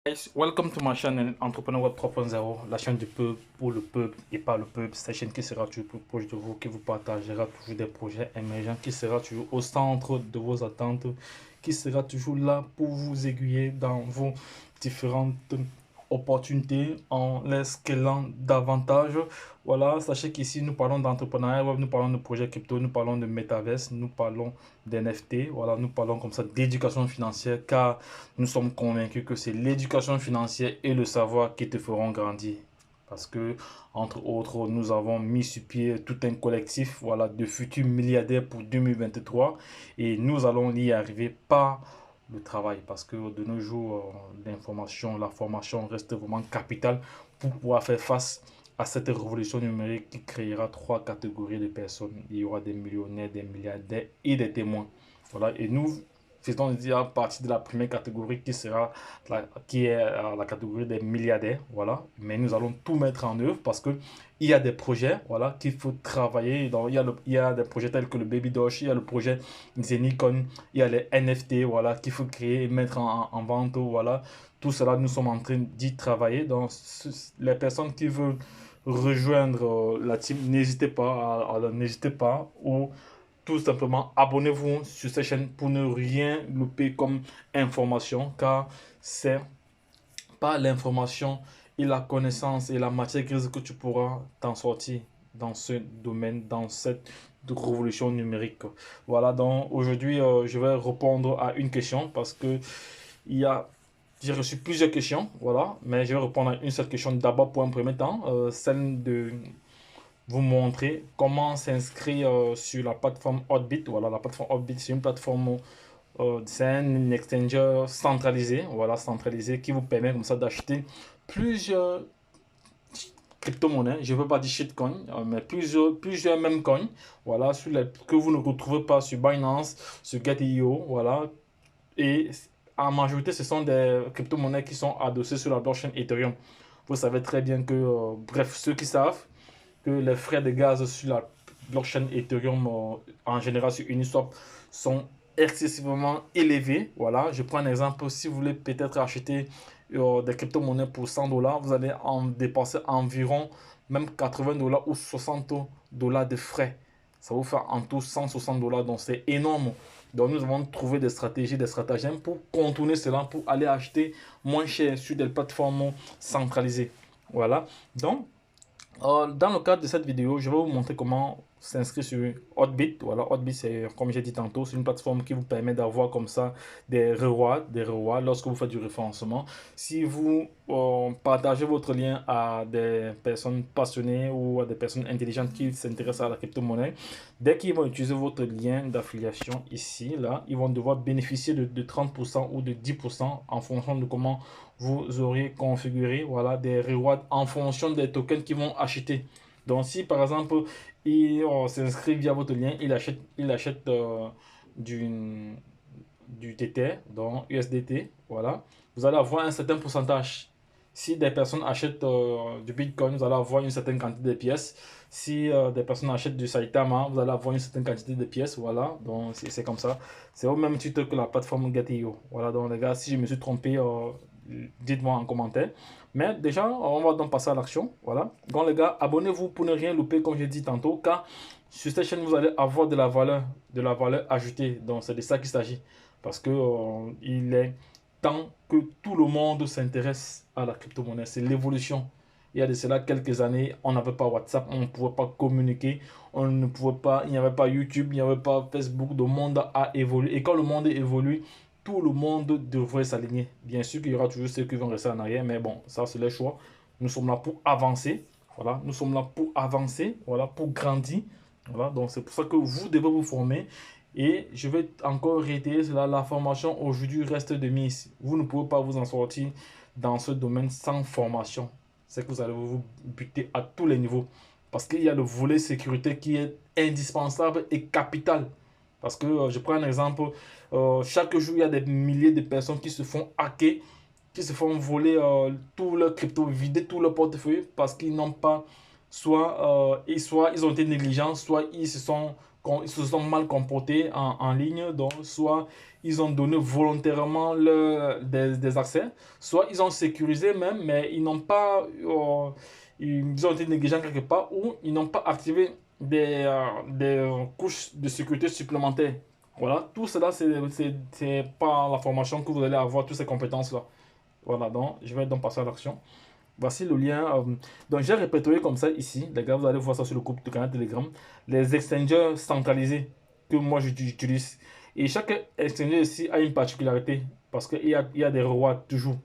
Guys, welcome to my channel Entrepreneur Web 3.0, la chaîne du peuple pour le peuple et par le peuple. C'est une chaîne qui sera toujours plus proche de vous, qui vous partagera toujours des projets émergents, qui sera toujours au centre de vos attentes, qui sera toujours là pour vous aiguiller dans vos différentes opportunités en les scalant davantage. Voilà, sachez qu'ici nous parlons d'entrepreneuriat web, nous parlons de projets crypto, nous parlons de metaverse, nous parlons d'NFT, voilà, nous parlons comme ça d'éducation financière car nous sommes convaincus que c'est l'éducation financière et le savoir qui te feront grandir. Parce que, entre autres, nous avons mis sur pied tout un collectif, voilà, de futurs milliardaires pour 2023 et nous allons y arriver par le travail. Parce que de nos jours, l'information, la formation reste vraiment capitale pour pouvoir faire face à cette révolution numérique qui créera trois catégories de personnes. Il y aura des millionnaires, des milliardaires et des témoins. Voilà, et nous faisons dire partie de la première catégorie qui est la catégorie des milliardaires. Voilà, mais nous allons tout mettre en œuvre parce que il y a des projets, voilà, qu'il faut travailler. Donc, il y a des projets tels que le Baby Doge, il y a le projet Zenicon, il y a les NFT, voilà, qu'il faut créer et mettre en vente, voilà. Tout cela, nous sommes en train d'y travailler. Donc, les personnes qui veulent rejoindre la team, n'hésitez pas ou tout simplement abonnez-vous sur cette chaîne pour ne rien louper comme information car c'est par l'information et la connaissance et la matière grise que tu pourras t'en sortir dans ce domaine, dans cette révolution numérique. Voilà, donc aujourd'hui, je vais répondre à une question parce que il y a j'ai reçu plusieurs questions, voilà, mais je vais répondre à une seule question d'abord pour un premier temps, celle de vous montrer comment s'inscrire sur la plateforme Hotbit. Voilà, la plateforme Hotbit, c'est une plateforme, c'est un exchanger centralisé, voilà, centralisé qui vous permet comme ça d'acheter plusieurs crypto-monnaies. Je ne veux pas dire shitcoin, mais plusieurs mêmes coins, voilà, que vous ne retrouvez pas sur Binance, sur Get.io, voilà. Et en majorité, ce sont des crypto-monnaies qui sont adossées sur la blockchain Ethereum. Vous savez très bien que, bref, ceux qui savent, que les frais de gaz sur la blockchain Ethereum, en général sur Uniswap, sont excessivement élevés. Voilà, je prends un exemple. Si vous voulez peut-être acheter des crypto-monnaies pour 100 dollars, vous allez en dépenser environ même 80 dollars ou 60 dollars de frais. Ça vous fait en tout 160 dollars, donc c'est énorme. Donc nous avons trouvé des stratégies, des stratagèmes pour contourner cela, pour aller acheter moins cher sur des plateformes centralisées. Voilà, donc dans le cadre de cette vidéo, je vais vous montrer comment s'inscrire sur Hotbit. Voilà, Hotbit, c'est, comme j'ai dit tantôt, c'est une plateforme qui vous permet d'avoir comme ça des rewards lorsque vous faites du référencement. Si vous partagez votre lien à des personnes passionnées ou à des personnes intelligentes qui s'intéressent à la crypto-monnaie, dès qu'ils vont utiliser votre lien d'affiliation ici, là, ils vont devoir bénéficier de 30% ou de 10% en fonction de comment vous aurez configuré, voilà, des rewards en fonction des tokens qu'ils vont acheter. Donc, si par exemple, il s'inscrit via votre lien, il achète du Tether, donc USDT, voilà, vous allez avoir un certain pourcentage. Si des personnes achètent du Bitcoin, vous allez avoir une certaine quantité de pièces. Si des personnes achètent du Saitama, vous allez avoir une certaine quantité de pièces. Voilà, donc c'est comme ça. C'est au même titre que la plateforme Get.io. Voilà, donc les gars, si je me suis trompé, dites-moi en commentaire. Mais déjà, on va donc passer à l'action. Voilà. Donc les gars, abonnez-vous pour ne rien louper, comme je dit tantôt, car sur cette chaîne, vous allez avoir de la valeur ajoutée. Donc c'est de ça qu'il s'agit. Parce que il est temps que tout le monde s'intéresse à la crypto-monnaie. C'est l'évolution. Il y a de cela quelques années, on n'avait pas WhatsApp, on ne pouvait pas communiquer, on ne pouvait pas, il n'y avait pas YouTube, il n'y avait pas Facebook. Le monde a évolué. Et quand le monde évolue, tout le monde devrait s'aligner. Bien sûr qu'il y aura toujours ceux qui vont rester en arrière, mais bon, ça c'est le choix. Nous sommes là pour avancer. Voilà, nous sommes là pour avancer, voilà, pour grandir. Voilà, donc c'est pour ça que vous devez vous former. Et je vais encore réitérer cela, la formation aujourd'hui reste de mise. Vous ne pouvez pas vous en sortir dans ce domaine sans formation. C'est que vous allez vous buter à tous les niveaux. Parce qu'il y a le volet sécurité qui est indispensable et capital. Parce que je prends un exemple, chaque jour il y a des milliers de personnes qui se font hacker, qui se font voler tout leur crypto, vider tout leur portefeuille parce qu'ils n'ont pas, soit ils ont été négligents, soit ils se sont ils se sont mal comportés en ligne, donc soit ils ont donné volontairement des accès, soit ils ont sécurisé même, mais ils n'ont pas, ils ont été négligents quelque part, ou ils n'ont pas activé des couches de sécurité supplémentaires. Voilà, tout cela, c'est pas la formation que vous allez avoir, toutes ces compétences-là. Voilà, donc je vais donc passer à l'action. Voici le lien. Donc, j'ai répertorié comme ça ici. Les gars, vous allez voir ça sur le groupe de canal Telegram. Les exchangers centralisés que moi j'utilise. Et chaque exchanger ici a une particularité. Parce qu'il y a des rewards toujours.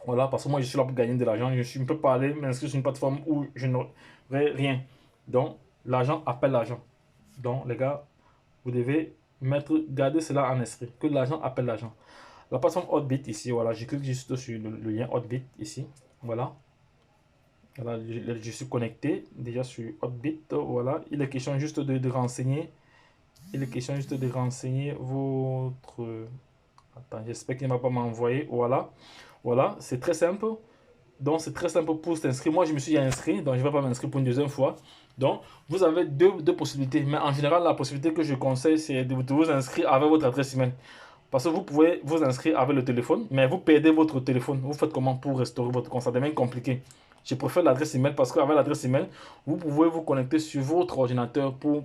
Voilà, parce que moi je suis là pour gagner de l'argent. Je ne peux pas aller m'inscrire sur une plateforme où je n'aurai rien. Donc, l'argent appelle l'argent. Donc, les gars, vous devez garder cela en esprit. Que l'argent appelle l'argent. La plateforme Hotbit ici, voilà, je clique juste sur le lien Hotbit ici. Voilà. Voilà, je suis connecté déjà sur Hotbit. Voilà, il est question juste de renseigner. Il est question juste de renseigner votre. Attends, j'espère qu'il ne va pas m'envoyer. Voilà, voilà, c'est très simple. Donc, c'est très simple pour s'inscrire. Moi, je me suis inscrit, donc je ne vais pas m'inscrire pour une deuxième fois. Donc, vous avez deux possibilités. Mais en général, la possibilité que je conseille, c'est de vous inscrire avec votre adresse email. Parce que vous pouvez vous inscrire avec le téléphone, mais vous perdez votre téléphone. Vous faites comment pour restaurer votre compte? Ça devient compliqué. Je préfère l'adresse email parce qu'avec l'adresse email, vous pouvez vous connecter sur votre ordinateur pour,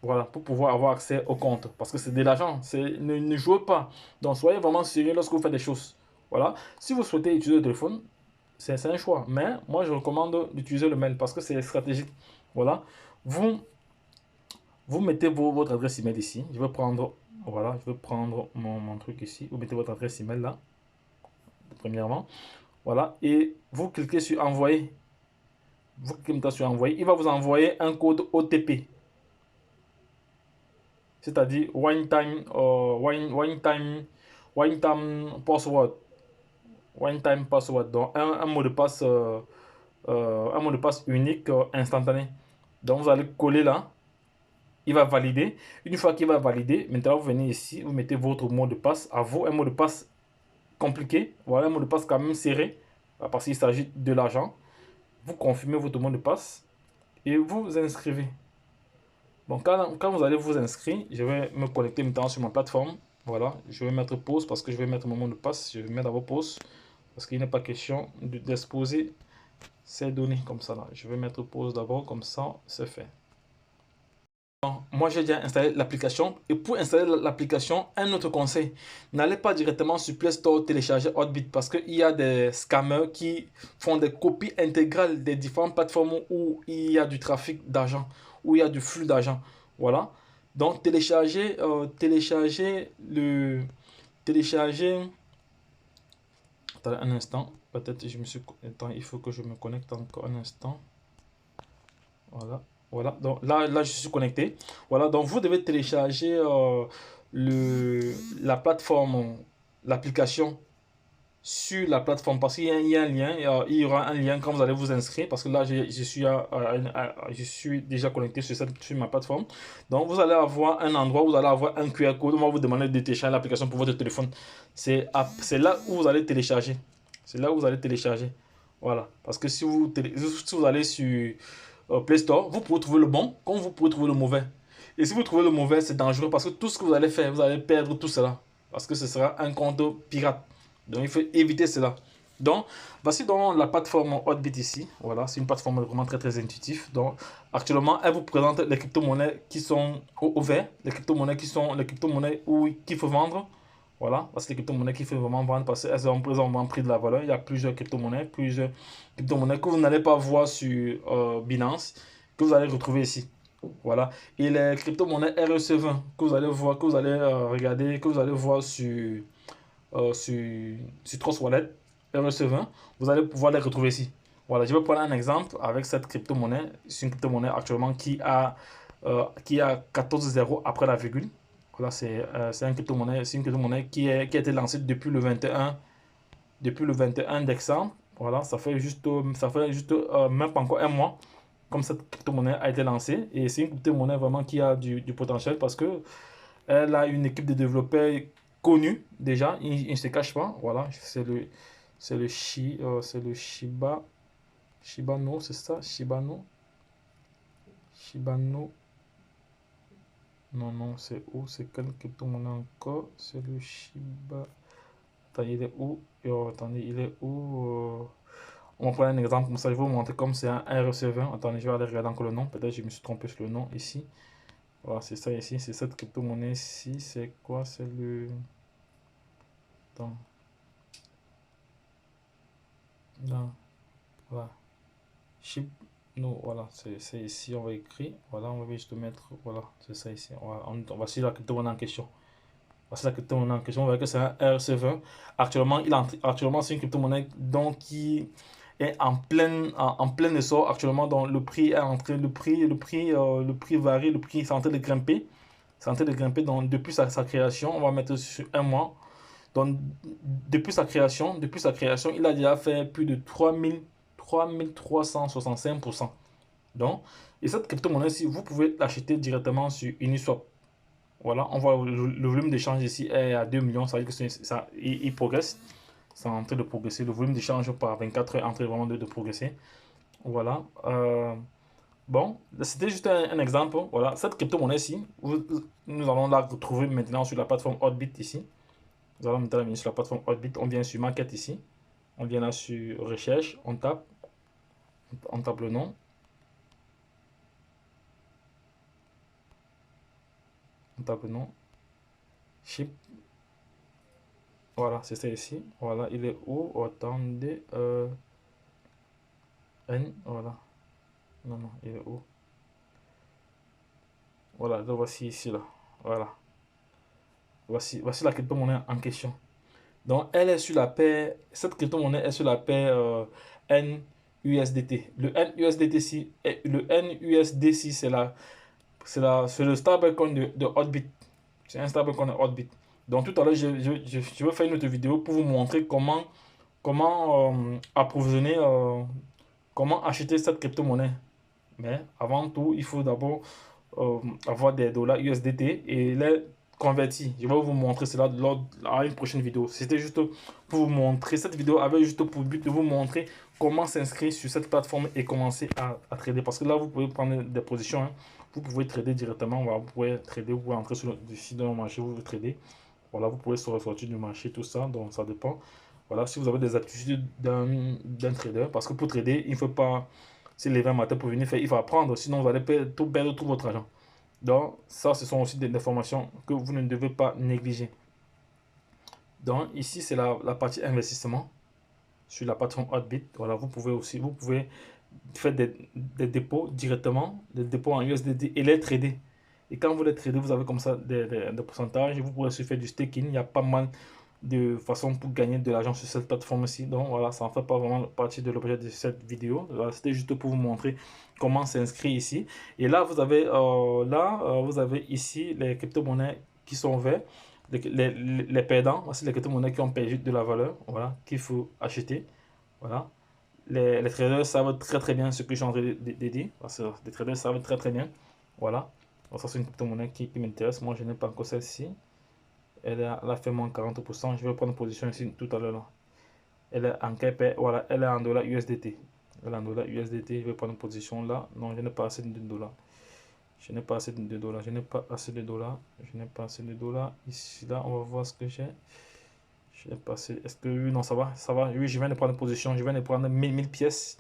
voilà, pour pouvoir avoir accès au compte. Parce que c'est de l'argent. Ne jouez pas. Donc soyez vraiment sérieux lorsque vous faites des choses. Voilà. Si vous souhaitez utiliser le téléphone, c'est un choix. Mais moi, je recommande d'utiliser le mail parce que c'est stratégique. Voilà. Vous, vous mettez votre adresse email ici. Je vais prendre, voilà, je vais prendre mon truc ici. Vous mettez votre adresse email là, premièrement. Voilà. Et vous cliquez sur envoyer. Vous cliquez sur envoyer. Il va vous envoyer un code OTP. C'est-à-dire one time password. One time password. Donc un mot de passe, un mot de passe unique instantané. Donc vous allez coller là. Il va valider. Une fois qu'il va valider, maintenant vous venez ici, vous mettez votre mot de passe à vous, un mot de passe compliqué. Voilà, un mot de passe quand même serré, parce qu'il s'agit de l'argent. Vous confirmez votre mot de passe et vous vous inscrivez. Donc quand vous allez vous inscrire, je vais me connecter maintenant sur ma plateforme. Voilà, je vais mettre pause parce que je vais mettre mon mot de passe. Je vais mettre d'abord pause parce qu'il n'est pas question d'exposer ces données comme ça là. Je vais mettre pause d'abord, comme ça c'est fait. Moi, j'ai déjà installé l'application. Et pour installer l'application, un autre conseil, n'allez pas directement sur Play Store télécharger Hotbit parce qu'il y a des scammers qui font des copies intégrales des différentes plateformes où il y a du trafic d'argent, où il y a du flux d'argent. Voilà. Donc, télécharger. Attendez un instant. Peut-être je me suis. Attends, il faut que je me connecte encore un instant. Voilà. Voilà, donc là je suis connecté. Voilà, donc vous devez télécharger la plateforme, l'application sur la plateforme parce qu'il y a un lien, il y aura un lien quand vous allez vous inscrire parce que là je suis déjà connecté sur ma plateforme. Donc vous allez avoir un endroit où vous allez avoir un QR code, on va vous demander de télécharger l'application pour votre téléphone. C'est là où vous allez télécharger. C'est là où vous allez télécharger. Voilà, parce que si vous allez sur Play Store, vous pouvez trouver le bon comme vous pouvez trouver le mauvais. Et si vous trouvez le mauvais, c'est dangereux parce que tout ce que vous allez faire, vous allez perdre tout cela. Parce que ce sera un compte pirate. Donc il faut éviter cela. Donc voici donc la plateforme Hotbit ici. Voilà, c'est une plateforme vraiment très très intuitive. Donc actuellement, elle vous présente les crypto-monnaies qui sont au vert, les crypto-monnaies qui sont les crypto-monnaies qu'il faut vendre. Voilà, parce que les crypto-monnaies qu'il faut vraiment vendre parce qu'elles ont présentement pris de la valeur. Il y a plusieurs crypto-monnaies que vous n'allez pas voir sur Binance, que vous allez retrouver ici. Voilà. Et les crypto-monnaies REC20 que vous allez voir, que vous allez regarder, que vous allez voir sur Trust Wallet, REC20, vous allez pouvoir les retrouver ici. Voilà, je vais prendre un exemple avec cette crypto-monnaie. C'est une crypto-monnaie actuellement qui a 14 zéros après la virgule. Voilà, c'est une crypto-monnaie qui a été lancée depuis le 21 décembre. Voilà, ça fait juste même pas encore un mois comme cette crypto-monnaie a été lancée. Et c'est une crypto-monnaie vraiment qui a du potentiel parce que elle a une équipe de développeurs connue déjà. Il ne se cache pas. Voilà, c'est le Shibano, c'est ça? Shibano. Non, non, c'est où? C'est quelle crypto-monnaie encore? C'est le Shiba. Attendez, il est où? Attendez, il est où? On va prendre un exemple comme ça. Je vais vous montrer comme c'est un REC20. Attendez, je vais aller regarder encore le nom. Peut-être que je me suis trompé sur le nom ici. Voilà, c'est ça ici. C'est cette crypto-monnaie ici. C'est quoi? C'est le. Attends. Non, voilà. Chip. Non, voilà. C'est ici. On va écrire. Voilà, on va juste mettre. Voilà, c'est ça ici. On va suivre la crypto-monnaie en question. Voici la crypto-monnaie en question. On voit que c'est un RC20. Actuellement, c'est une crypto-monnaie donc qui est en plein essor actuellement. Donc le prix est entré, le prix varie, le prix est en train de grimper. C'est en train de grimper. Donc depuis sa création, on va mettre sur un mois. Donc depuis sa création, il a déjà fait plus de 3365%. Donc, et cette crypto-monnaie-ci, vous pouvez l'acheter directement sur Uniswap. Voilà, on voit le volume d'échange ici est à 2 millions, ça veut dire que ça, il progresse. C'est en train de progresser. Le volume d'échange par 24 heures est en train vraiment de progresser. Voilà. Bon, c'était juste un exemple. Voilà, cette crypto-monnaie-ci, nous allons la retrouver maintenant sur la plateforme Hotbit ici. Nous allons maintenant venir sur la plateforme Hotbit. On vient sur Market ici. On vient là sur Recherche. On tape le nom. On tape le nom. Chip. Voilà, c'est ça ici. Voilà, il est où? Attendez. N, voilà. Non, non, il est où? Voilà, le voici ici, là. Voilà. Voici la crypto-monnaie en question. Donc, elle est sur la paire, cette crypto-monnaie est sur la paire NUSDT. Le NUSDC, c'est le stablecoin de Hotbit. C'est un stablecoin de Hotbit. Donc, tout à l'heure, je vais faire une autre vidéo pour vous montrer comment approvisionner, comment acheter cette crypto-monnaie. Mais avant tout, il faut d'abord avoir des dollars USDT et les convertir. Je vais vous montrer cela lors à une prochaine vidéo. C'était juste pour vous montrer. Cette vidéo avait juste pour but de vous montrer comment s'inscrire sur cette plateforme et commencer à trader. Parce que là, vous pouvez prendre des positions. Hein. Vous pouvez trader directement. Voilà, vous pouvez trader, vous pouvez entrer sur le site de marché, vous pouvez trader. Voilà, vous pouvez sortir du marché, tout ça. Donc, ça dépend. Voilà, si vous avez des aptitudes d'un trader. Parce que pour trader, il ne faut pas se lever un matin pour venir faire. Il faut apprendre. Sinon, vous allez perdre tout votre argent. Donc, ça, ce sont aussi des informations que vous ne devez pas négliger. Donc, ici, c'est la partie investissement sur la plateforme Hotbit. Voilà, vous pouvez faire des dépôts directement, des dépôts en USDT et les trader. Et quand vous les tradez, vous avez comme ça des pourcentages. Vous pouvez aussi faire du staking. Il y a pas mal de façons pour gagner de l'argent sur cette plateforme-ci. Donc voilà, ça en fait pas vraiment partie de l'objet de cette vidéo. C'était juste pour vous montrer comment s'inscrire ici. Et là, vous avez ici les crypto-monnaies qui sont verts, les perdants. Voici les crypto-monnaies qui ont perdu de la valeur, voilà, qu'il faut acheter. Voilà. Les traders savent très très bien ce que je suis en train de dire. Parce que les traders savent très très bien. Voilà. Donc ça, c'est une crypto-monnaie qui m'intéresse. Moi, je n'ai pas encore celle-ci. Elle a fait moins 40%. Je vais prendre position ici tout à l'heure. Là. Elle est en KP, voilà, elle est en dollars USDT. Elle est en dollars USDT. Je vais prendre position là. Non, je n'ai pas assez de dollars. Je n'ai pas assez de dollars. Je n'ai pas assez de dollars. Je n'ai pas assez de dollars. Ici, là, on va voir ce que j'ai. Je n'ai pas assez. Est-ce que oui, non, ça va? Ça va. Oui, je viens de prendre position. Je viens de prendre 1000 pièces.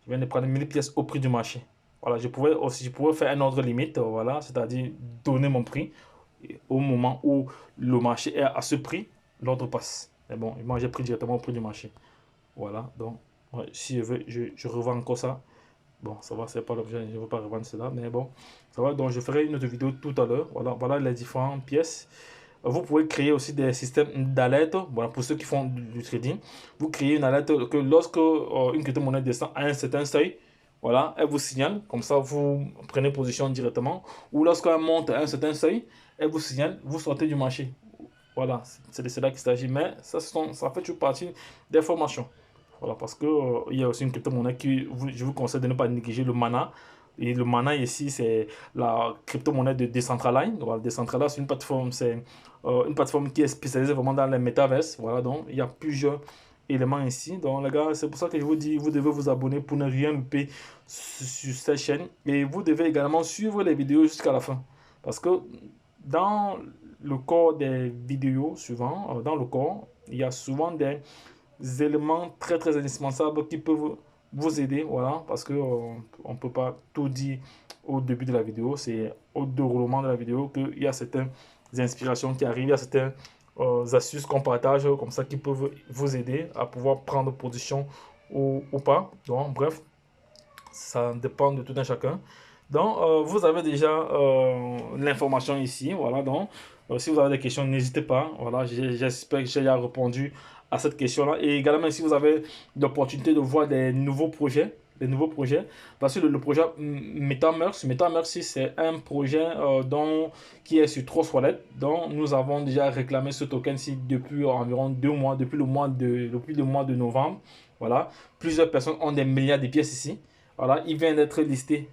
Je viens de prendre 1000 pièces au prix du marché. Voilà, je pouvais faire un ordre limite, voilà, c'est-à-dire donner mon prix. Et au moment où le marché est à ce prix, l'ordre passe. Mais bon, moi j'ai pris directement au prix du marché. Voilà, donc ouais, si je veux, je revends encore ça. Bon, ça va, c'est pas l'objet, je ne veux pas revendre cela, mais bon, ça va. Donc je ferai une autre vidéo tout à l'heure. Voilà, voilà les différentes pièces. Vous pouvez créer aussi des systèmes d'alerte. Voilà, pour ceux qui font du trading, vous créez une alerte que lorsque une crypto-monnaie descend à un certain seuil, voilà, elle vous signale. Comme ça, vous prenez position directement. Ou lorsqu'elle monte à un certain seuil, elle vous signale, vous sortez du marché. Voilà, c'est de cela qu'il s'agit. Mais ça fait toujours partie des formations. Voilà, parce que il y a aussi une crypto-monnaie je vous conseille de ne pas négliger le Mana. Et le Mana ici, c'est la crypto-monnaie de Decentraland. Voilà, Decentraland, c'est une plateforme qui est spécialisée vraiment dans les métaverses. Voilà, donc il y a plusieurs éléments ici. Donc les gars, c'est pour ça que je vous dis, vous devez vous abonner pour ne rien louper sur cette chaîne. Et vous devez également suivre les vidéos jusqu'à la fin. Parce que dans le corps des vidéos, souvent, dans le corps, il y a souvent des éléments très très indispensables qui peuvent vous aider, voilà, parce que on peut pas tout dire au début de la vidéo, c'est au déroulement de la vidéo qu'il y a certaines inspirations qui arrivent, il y a certaines astuces qu'on partage comme ça qui peuvent vous aider à pouvoir prendre position ou pas. Donc, bref, ça dépend de tout un chacun. Donc, vous avez déjà l'information ici. Voilà, donc, si vous avez des questions, n'hésitez pas. Voilà, j'espère que j'ai déjà répondu à cette question-là. Et également, si vous avez l'opportunité de voir des nouveaux projets, parce que le projet MetaMerce, c'est un projet qui est sur Trust Wallet. Donc, nous avons déjà réclamé ce token-ci depuis environ 2 mois, depuis le mois de novembre. Voilà, plusieurs personnes ont des milliards de pièces ici. Voilà, il vient d'être listé.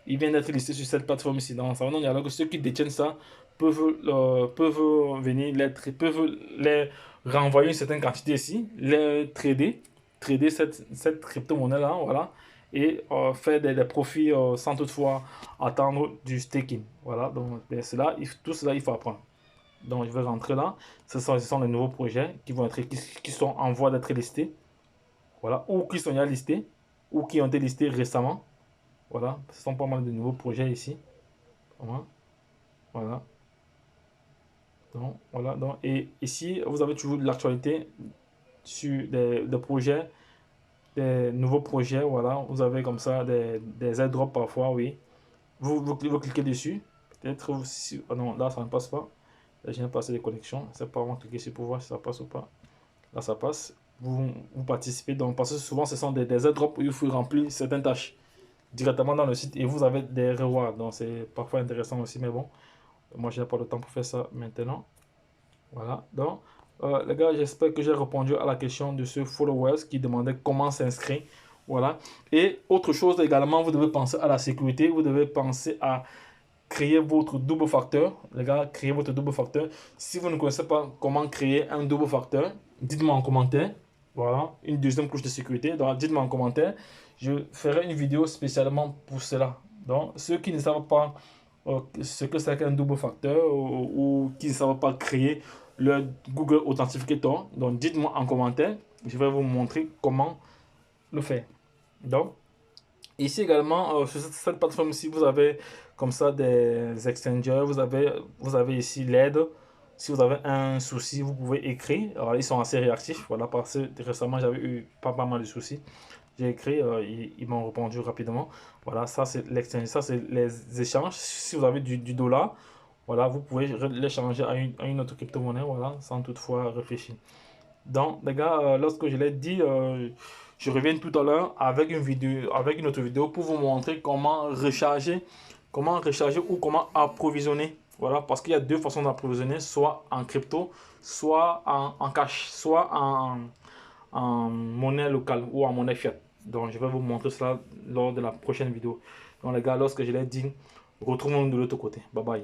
Il vient d'être listé sur cette plateforme ici. Donc, ça veut dire que ceux qui détiennent ça peuvent venir, peuvent les renvoyer une certaine quantité ici, les trader cette crypto-monnaie-là, voilà, et faire des profits sans toutefois attendre du staking. Voilà, donc tout cela, il faut apprendre. Donc, je vais rentrer là. Ce sont les nouveaux projets qui sont en voie d'être listés. Voilà, ou qui sont déjà listés, ou qui ont été listés récemment. Voilà, ce sont pas mal de nouveaux projets ici. Voilà. Voilà. Donc, voilà. Donc, et ici, vous avez toujours de l'actualité sur des projets, des nouveaux projets. Voilà. Vous avez comme ça des airdrops parfois, oui. Vous cliquez dessus. Peut-être si. Oh non, là, ça ne passe pas. Là, je viens de passer les connexions. C'est pas vraiment cliquer sur pour voir si ça passe ou pas. Là, ça passe. Vous participez. Donc, parce que souvent, ce sont des airdrops où il faut remplir certaines tâches directement dans le site et vous avez des rewards. Donc, c'est parfois intéressant aussi, mais bon, moi, je n'ai pas le temps pour faire ça maintenant. Voilà. Donc, les gars, j'espère que j'ai répondu à la question de ce followers qui demandait comment s'inscrire. Voilà. Et autre chose également, vous devez penser à la sécurité. Vous devez penser à créer votre double facteur. Les gars, créez votre double facteur. Si vous ne connaissez pas comment créer un double facteur, dites-moi en commentaire. Voilà, une deuxième couche de sécurité. Donc, dites-moi en commentaire. Je ferai une vidéo spécialement pour cela. Donc, ceux qui ne savent pas ce que c'est qu'un double facteur ou qui ne savent pas créer le Google Authentificator, donc dites-moi en commentaire. Je vais vous montrer comment le faire. Donc, ici également, sur cette plateforme-ci, vous avez comme ça des exchangers. Vous avez ici l'aide. Si vous avez un souci, vous pouvez écrire. Alors, ils sont assez réactifs. Voilà, parce que récemment, j'avais eu pas mal de soucis. J'ai écrit, ils m'ont répondu rapidement. Voilà, ça c'est l'exchange, ça c'est les échanges. Si vous avez du dollar, voilà, vous pouvez l'échanger à une autre crypto-monnaie, voilà, sans toutefois réfléchir. Donc, les gars, lorsque je l'ai dit, je reviens tout à l'heure avec une autre vidéo pour vous montrer comment recharger ou comment approvisionner. Voilà, parce qu'il y a deux façons d'approvisionner, soit en crypto, soit en cash, soit en monnaie locale ou en monnaie fiat. Donc, je vais vous montrer cela lors de la prochaine vidéo. Donc, les gars, lorsque je l'ai dit, retrouvons-nous de l'autre côté. Bye bye.